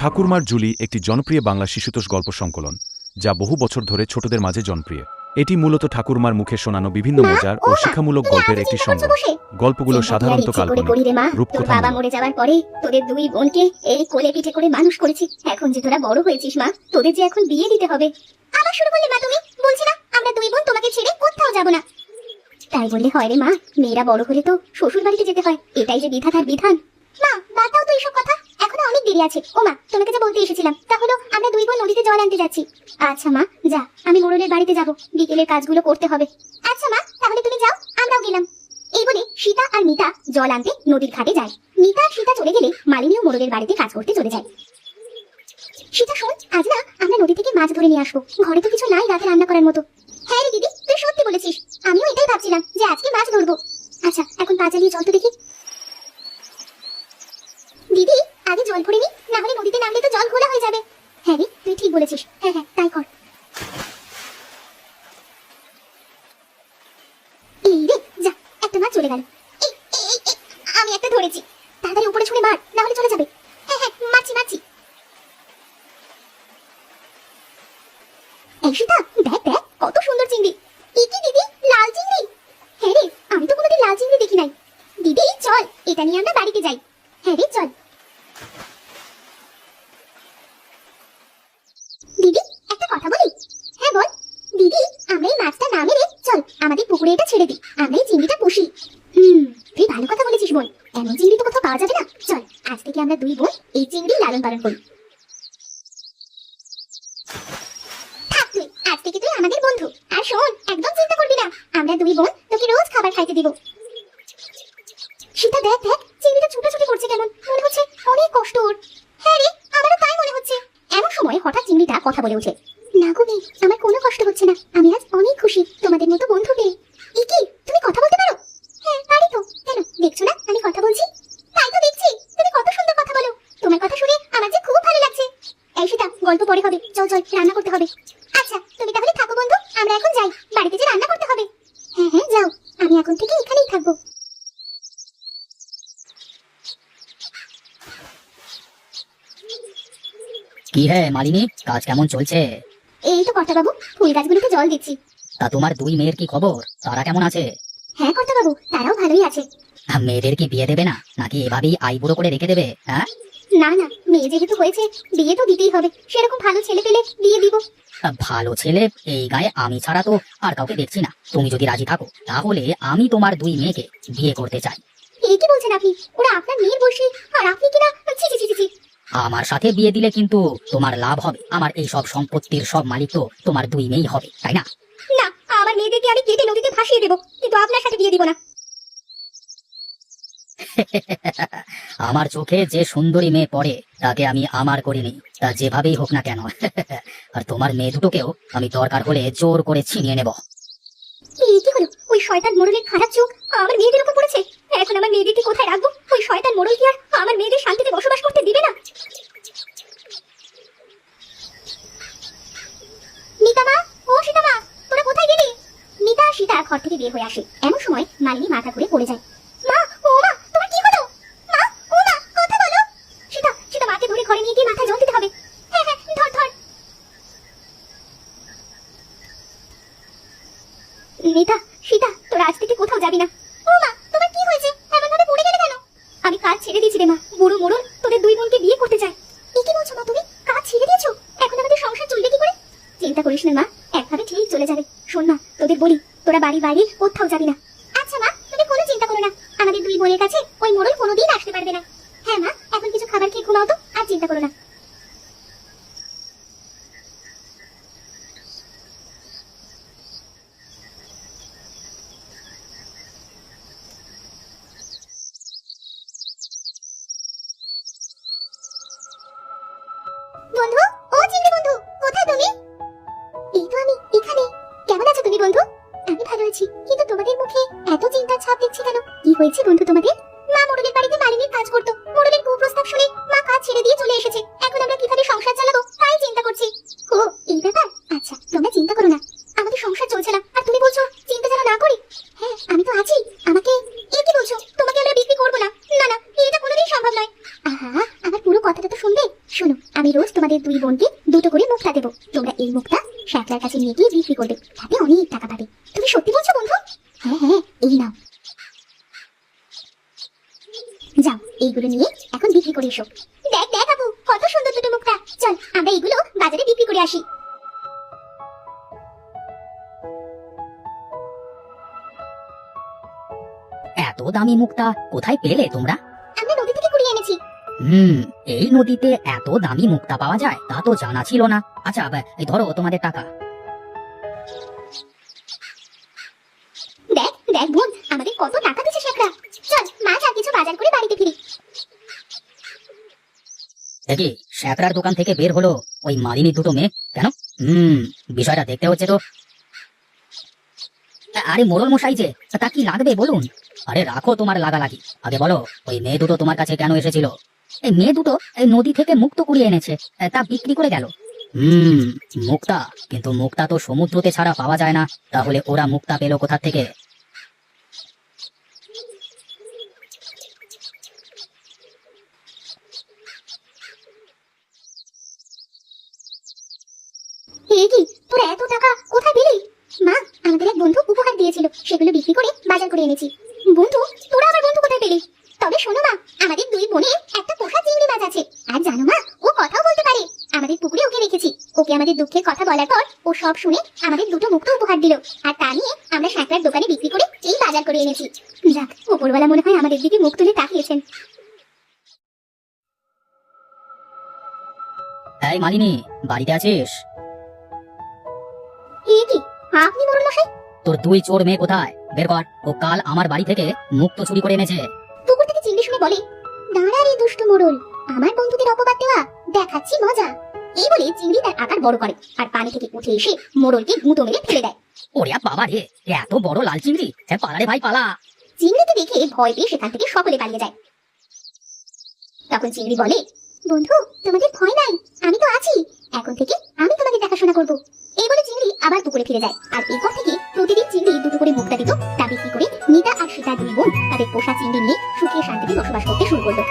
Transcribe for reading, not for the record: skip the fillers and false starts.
ঠাকুরমার Julie একটি জনপ্রিয় বাংলা শিশুতোষ গল্প সংকলন, যা বহু বছর ধরে ছোটদের মাঝে জনপ্রিয়। এটি মূলত ঠাকুরমার মুখে শোনানো বিভিন্ন মজার ও শিক্ষামূলক গল্পের একটি সংগ্রহ। গল্পগুলো সাধারণত কাল্পনিক, রূপকথা। বাবা মরে যাওয়ার পরে তোদের দুই বোনকে এই কোলে পিঠে করে মানুষ করেছি। এখন যে তোরা বড় হয়েছিস মা, তোদের যে এখন বিয়ে দিতে হবে। আবার শুরু করলে মা তুমি? বলছি না আমরা দুই বোন তোমাকে ছেড়ে কোথাও যাব না। তাই বললে হয় রে মা? মেয়েরা বড় হলে তো শ্বশুর বাড়িতে যেতে হয়, এটাই যে বিধাতার বিধান। মা বাদ দাও তো এইসব কথা, এখনো অনেক দেরি আছে। ও মা, তোমাকে যে বলতে এসেছিলাম তা হলো আমরা দুই বোন নদীতে জল আনতে যাচ্ছি। আচ্ছা মা যা, আমি মোড়লের বাড়িতে যাব, বিকেলের কাজগুলো করতে হবে। আচ্ছা মা তাহলে তুমি যাও, আমরাও গেলাম। এই বলে সীতা আর মিতা জল আনতে নদীর ঘাটে যায়। মিতা আর সীতা চলে গেলে মালিনীও মোড়লের বাড়িতে কাজ করতে চলে যায়। সীতা শোন, আজ না আমরা নদী থেকে মাছ ধরে নিয়ে আসবো, ঘরে তো কিছু নাই রাতে রান্না করার মতো। হ্যাঁ রে দিদি, তুই সত্যি বলেছিস, আমিও এটাই ভাবছিলাম যে আজকে মাছ ধরবো। আচ্ছা এখন পা চালিয়ে চল তো দেখি। দিদি আগে জল ভরে নি, না হলে নদীতে নামলে তো জল ঘোলা হয়ে যাবে। হ্যাঁ রে তুই ঠিক বলেছিস, হ্যাঁ হ্যাঁ তাই কর। এই রে যা, একটা মাছ চলে গেল। আমি একটা ধরেছি, তাড়াতাড়ি উপরে ছুঁড়ে মার, না হলে চলে যাবে। হ্যাঁ হ্যাঁ মারছি মারছি। এই সীতা দেখ দেখ কত সুন্দর চিংড়ি। কি দিদি, লাল চিংড়ি? হ্যাঁ রে, আমি তো কোনোদিন লাল চিংড়ি দেখি নাই। দিদি চল এটা নিয়ে আমরা বাড়িতে যাই। হ্যাঁ রে চল। দিদি একটা কথা বলি? হ্যাঁ বল। দিদি আমরা এই মাছটা না মেরে চল আমাদের পুকুরে এটা ছেড়ে দিই, আমরা এই চিংড়িটা পুষি। তুই ভালো কথা বলেছিস বোন, এমন চিংড়ি তো কোথাও পাওয়া যাবে না। চল আজ থেকে আমরা দুই বোন এই চিংড়ি লালন পালন করি। থাক তুই, আজ থেকে তুই আমাদের বন্ধু। আর শোন, একদম চিন্তা করবি না, আমরা দুই বোন তোকে রোজ খাবার খাইতে দিব। সীতা দেখ দেখ চিংড়িটা ছুটাছুটি করছে কেমন, মনে হচ্ছে অনেক কষ্ট ওর। হ্যাঁ রে আমারও তাই মনে হচ্ছে। এমন সময় হঠাৎ চিংড়িটা কথা বলে ওঠে। না গো মেয়ে, আমার কোনো কষ্ট হচ্ছে না, আমি আজ অনেক খুশি তোমাদের মতো বন্ধু পেয়ে। কি তুমি কথা বলতে পারো? হ্যাঁ পারি তো, কেন দেখছো না আমি কথা বলছি? তাই তো দেখছি, তুমি কত সুন্দর কথা বলো, তোমার কথা শুনে আমার যে খুব ভালো লাগছে। এই সীতা গল্প পরে হবে, চল চল রান্না করতে হবে। আচ্ছা তুমি তাহলে থাকো বন্ধু, আমরা এখন যাই, বাড়িতে যে রান্না করতে হবে। হ্যাঁ হ্যাঁ যাও, আমি এখন থেকে এখানেই থাকবো। কি হে মালিনী, কাজ কেমন চলছে? এই তো কর্তা বাবু, ফুল গাছগুলোতে জল দিচ্ছি। তা তোমার দুই মেয়ের কি খবর, তারা কেমন আছে? হ্যাঁ কর্তা বাবু, তারাও ভালোই আছে। মেয়েদের কি বিয়ে দেবে না, নাকি এভাবেই আইবুড়ো করে রেখে দেবে? হ্যাঁ না না, মেয়ে যেহেতু হয়েছে বিয়ে তো দিতেই হবে, সেরকম ভালো ছেলে পেলে বিয়ে দিব। ভালো ছেলে এই গায়ে আমি ছাড়া তো আর কাউকে দেখছি না। তুমি যদি রাজি থাকো তাহলে আমি তোমার দুই মেয়েকে বিয়ে করতে চাই। এই কি বলছেন আপনি? ওরা আপনার মেয়ের বয়সী আর আপনি কিনা? ছি ছি ছি ছি। আমার সাথে বিয়ে দিলে কিন্তু তোমার লাভ হবে, আমার এই সব সম্পত্তির সব মালিক তো তোমার দুই মেয়েই হবে, তাই না? না, আমার মেয়েদেরকে আমি কেটে নদীতে ভাসিয়ে দেব, কিন্তু আপনার সাথে বিয়ে দিব না। আমার চোখে যে সুন্দরী মেয়ে পড়ে তাকে আমি আমার করে নিই, তা যেভাবেই হোক না কেন। আর তোমার মেয়ে দুটোকেও আমি দরকার হলে জোর করে ছিনিয়ে নেব। এই কি হলো? ওই শয়তান মোড়লের খারাপ চোখ আমার মেয়েদের উপর পড়েছে। এখন আমার মেয়েদেরকে কোথায় রাখবো? ওই শয়তান মোড়ল কি আর আমার মেয়েদের শান্তিতে বসবাস করতে দিবে না? মিতা মা, ও সীতা মা, তোরা কোথায় গেলি? মিতা আর সীতা ঘর থেকে বের হয়ে আসে। এমন সময় মালিনী মাথা ঘুরে পড়ে যায়। মা, ও মা, তোমার কি হলো? মা, ও মা, কথা বলো। সীতা, সীতা মাকে ধরে ঘরে নিয়ে গিয়ে মাথা জল দিতে হবে। হ্যাঁ হ্যাঁ ধর ধর। মিতা, সীতা, তোরা আজ থেকে কোথাও যাবি না। ও মা, তোমার কি হয়েছে? এমন ভাবে পড়ে গেলে কেন? আমি কাজ ছেড়ে দিয়েছি রে মা, বুড়ো মোড়ল তোদের দুই বোনকে বিয়ে করতে চায়। কি বলছো মা তুমি? কাজ ছেড়ে দিয়েছো? এখন আমাদের সংসার চলবে কি করে? চিন্তা করিস না মা, একভাবে ঠিক চলে যাবে। শোন মা, তোদের বলি, তোরা বাড়ি বাইরে কোথাও যাবি না। আচ্ছা মা, তুমি কোনো চিন্তা করো না, আমাদের দুই বোনের কাছে ওই মোড়ল কোনোদিন আসতে পারবে না। হ্যাঁ মা, এখন কিছু খাবার খেয়ে ঘুমাও তো, আর চিন্তা করো না। বন্ধু, ও চিংড়ি বন্ধু, কোথায় তুমি? এই তো আমি এখানে। কেমন আছো তুমি বন্ধু? আমি ভালো আছি, কিন্তু তোমাদের মুখে এত চিন্তার ছাপ দেখছি কেন? কি হয়েছে বন্ধু তোমাদের? মা মোড়লের বাড়িতে মালিনীর কাজ করতো, মোড়লের কুপ্রস্তাব শুনে মা কাজ ছেড়ে দিয়ে চলে এসেছে। এখন আমরা কিভাবে সংসার চালাবো তাই চিন্তা করছি। ও এই ব্যাপার, আচ্ছা তোমরা চিন্তা করো না, আমাদের সংসার চলছে না আর তুমি বলছো চিন্তা যেন না করি। হ্যাঁ আমি তো আছি, আমাকে এই কি বলছো? তোমাকে আমরা বিক্রি করবো না? না না, এটা কোনোদিন সম্ভব নয়। আহা, আমার পুরো কথাটা তো শুনবে। শোনো, আমি রোজ তোমাদের দুই বোনকে দুটো করে মুক্তা দেবো। তোমরা এই মুক্তা শ্যাকলার কাছে নিয়ে গিয়ে বিক্রি করবে, তাতে অনেক টাকা পাবে। তুমি সত্যি বলছো বন্ধু? হ্যাঁ হ্যাঁ, এই নাও। যাও, এইগুলো নিয়ে এখন বিক্রি করে এসো। দেখ দেখ আপু, কত সুন্দর দুটো মুক্তা। চল আমরা এগুলো বাজারে বিক্রি করে আসি। এত দামি মুক্তা কোথায় পেলে তোমরা? আমরা নদী থেকে কুড়িয়ে এনেছি। এই নদীতে এত দামি মুক্তা পাওয়া যায় তা তো জানা ছিল না। আচ্ছা, এই ধরো তোমাদের টাকা। দেখ দেখ বোন, আমাদের কত টাকা দিয়েছে শ্যাকরা। চল মা, যা কিছু বাজার করে বাড়িতে ফিরি। দেখি, শ্যাকরার দোকান থেকে বের হলো ওই মালিনী দুটো মেয়ে কেন? বিষয়টা দেখতে হচ্ছে তো। আরে মোড়ল মশাই যে, তা কি লাগবে বলুন? আরে রাখো তোমার লাগালাগি, আগে বলো ওই মেয়ে দুটো তোমার কাছে কেন এসেছিল? এই মেয়ে দুটো এই নদী থেকে মুক্ত কুড়িয়ে এনেছে, তা বিক্রি করে গেল। মুক্তা, কিন্তু মুক্তা তো সমুদ্রতে ছাড়া পাওয়া যায় না, তাহলে ওরা মুক্তা পেলো কোথা থেকে? এই কি, তোরা এত টাকা কোথায় পেলি? মা, আমাদের এক বন্ধু উপহার দিয়েছিল, সেগুলো বিক্রি করে বাজার করে এনেছি। বন্ধু, তোরা আবার বন্ধু কোথায় পেলি? তবে শোনো মা, আমাদের দুই বোনের একটা পোষা চিংড়ি মাছ আছে। আর জানো মা, ও কথাও বলতে পারে। আমাদের পুকুরে ওকে রেখেছি। ওকে আমাদের দুঃখের কথা বলার পর ও সব শুনে আমাদের দুটো মুক্ত উপহার দিল। আর তা নিয়ে আমরা শ্যাকরার দোকানে বিক্রি করে এই বাজার করে এনেছি। যাক, উপরওয়ালা মনে হয় আমাদের দিকে মুখ তুলে তাকিয়েছেন। এই মালিনী, বাড়িতে আছিস? এই কি, আপনি মোড়ল মশাই? তোর দুই চোর মেয়ে কোথায়? বের কর। ও কাল আমার বাড়ি থেকে মুক্ত চুরি করে এনেছে। পুকুর থেকে চিংড়ি শুনে বলে, দাঁড়া রে দুষ্ট মোড়ল, আমার বন্ধুদের অপবাদ দেওয়া দেখাচ্ছি মজা। এই বলে চিংড়ি তার আকার বড় করে আর পানি থেকে উঠে এসে মোড়লকে গুঁতো মেরে ফেলে দেয়। ওরে বাবা রে, এত বড় লাল চিংড়ি! পালা রে ভাই, পালা! চিংড়িকে দেখে ভয় পেয়ে সেখান থেকে সকলে পালিয়ে যায়। তখন চিংড়ি বলে, বন্ধু, তোমাদের ভয় নাই, আমি তো আছি। এখন থেকে আমি তোমাদের দেখাশোনা করব। এই বলে চিংড়ি আবার পুকুরে ফিরে যায়। আর এরপর থেকে প্রতিদিন চিংড়ি দুটো করে মুক্তা দিত। তা বিক্রি করে নিতা আর সীতা দুই বোন তাদের পোষা চিংড়ি নিয়ে সুখে শান্তিতে বসবাস করতে শুরু করলো।